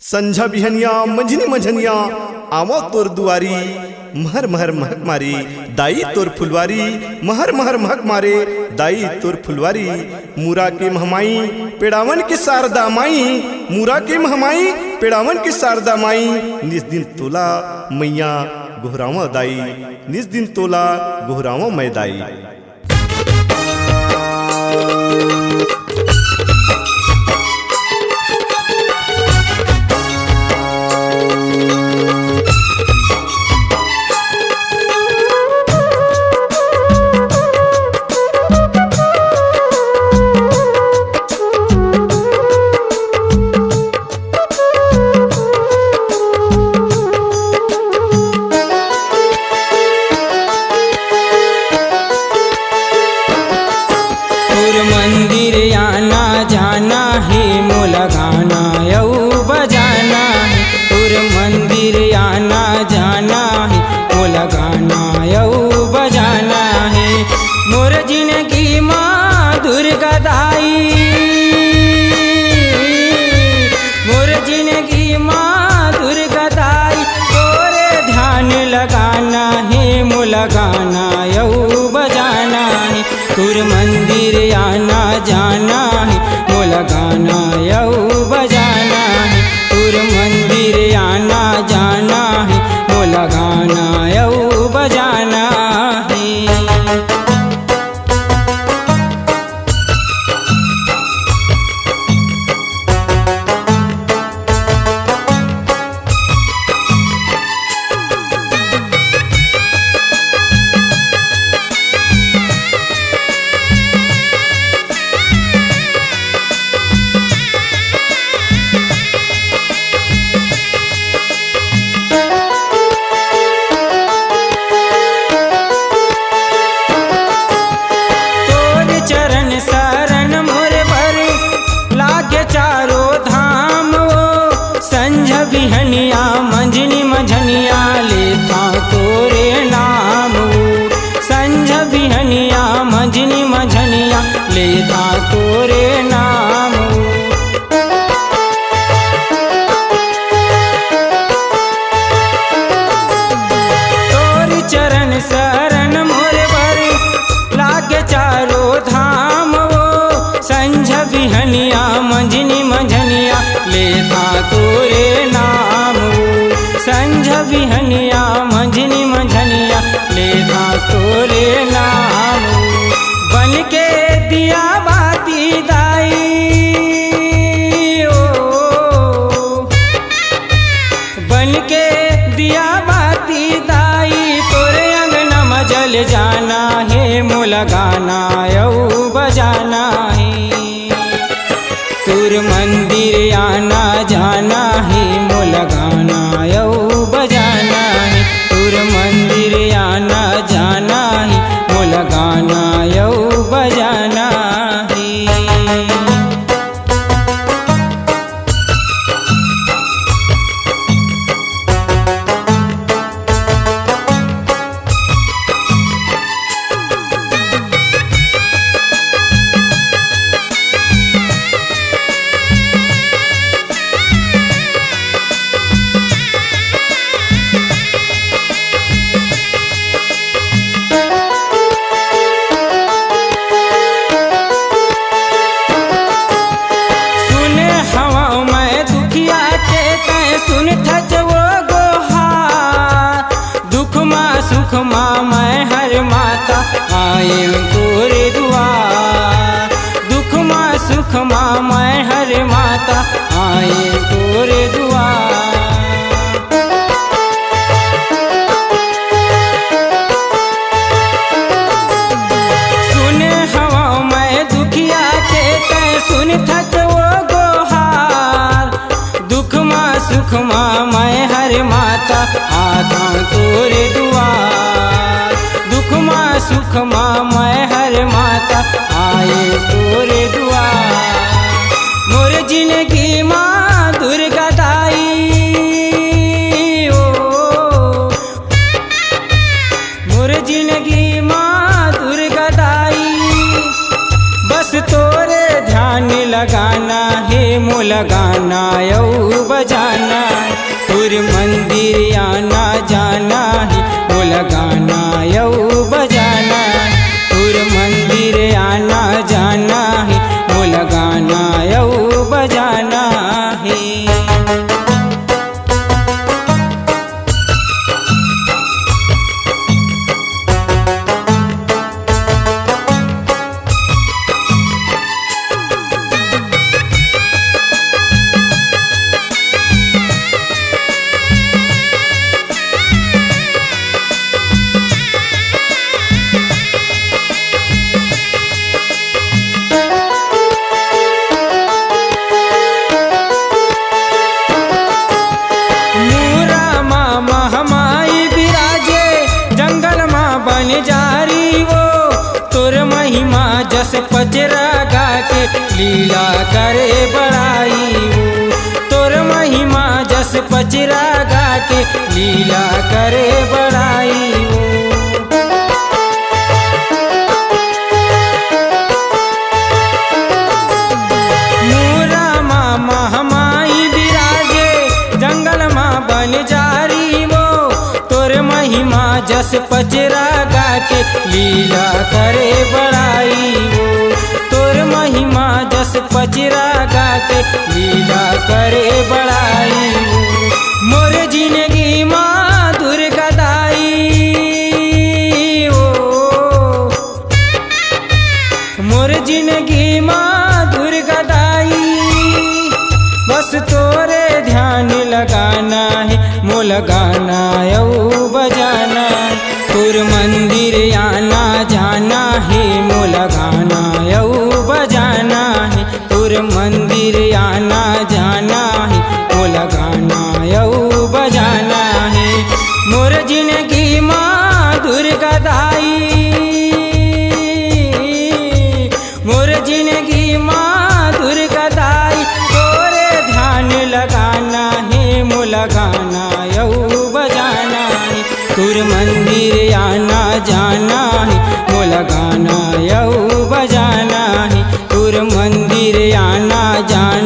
संझा बिहनिया मंझनी मंझनिया आवा तोर दुआरी महर महर महक मारी दाई तोर फुलवारी महर महर महक मारे दाई तोर फुलवारी मूरा के महमाई पेड़ावन के शारदा माई मूरा के महमाई पेड़ावन के शारदा माई निस दिन तोला मैया गोहरावा दाई निस दिन तोला गोहरावा मैं दाई। मंदिर आना जाना है मोला गाना यऊ बजाना है तुर मंदिर आना जाना है मोला गाना यऊ बजाना है मोर जिंदगी माँ दुर्गा दाई मोर जिंदगी माँ दुर्गा दाई तोरे ध्यान लगाना है मोला गाना यऊ बजाना है तुर मंदिर आना जाना है मोला गाना यऊ बजाना है तुर मंदिर आना जाना है मोला गाना यऊ बजाना है। बिहनिया मंझनी मंझनिया लेता तोरे नाम संझ बिहनिया मंझनी मंझनिया लेता तोरे नाम तोरी चरण शरण मोरे बर लागे चारो धाम संझ बिहनिया मंझनी मंझनिया लेता तोरे नाम संझ बिहनिया मंझनी मंझनिया लेता तोरे नाम बन के दिया बाती दाई ओ बन के दिया बाती दाई तोरे अंगना मजल जाना है मोला गाना यऊ बजाना है तुर मंदिर आना जाना है मोला गाना यऊ बजाना है तुर मंदिर आना जाना है मोला गाना यऊ बजाना है। सुन थच वो गोहार दुख माँ सुख माँ मैं हर माता आए तोरे दुआर दुख माँ सुख माँ मैं हर माता आए तोरे दुआर सुन हवा मैं दुखिया के तय सुन थच वो सुख माँ मैं हर माता आता तोरे दुआर दुख माँ सुख माँ मैं हर माता आए तोरे दुआर मोर जिंदगी माँ दुर्गा दाई ओ मोर जिंदगी माँ दुर्गा दाई बस तोरे ध्यान लगाना है मोला मोला गाना यऊ बजाना है तुर मंदिर आना जाना है मोला गाना यऊ बजाना है तुर मंदिर आना जाना है मोला गाना यऊ बजाना है। जारी वो तोर महिमा जस पचरा गा के लीला करे बड़ाई वो तोर महिमा जस पचरा गा के लीला करे बड़ाई वो। मोरा मामा हमाई बिराजे जंगल माँ बन जारी वो तोर महिमा जस पचरा गा के लीला करे बड़ाई वो तोर महिमा जस पचरा गा के लीला करे बड़ाई वो। मोर जिंदगी माँ दुर्गा दाई ओ मोर जिंदगी माँ दुर्गा दाई बस तोरे ध्यान लगाना है मोला गाना यऊ बजाना है तुर मंदिर आना जाना है मोला गाना यऊ बजाना है तुर मंदिर आना जाना है मोला गाना यऊ बजाना है। मोर जिंदगी माँ दुर्गा दाई मोर जिंदगी माँ दुर्गा दाई तोरे ध्यान लगाना है मोला गाना यऊ बजाना है तुर मंदिर आना जाना है मोला गाना यऊ बजाना है तुर मंदिर आना जाना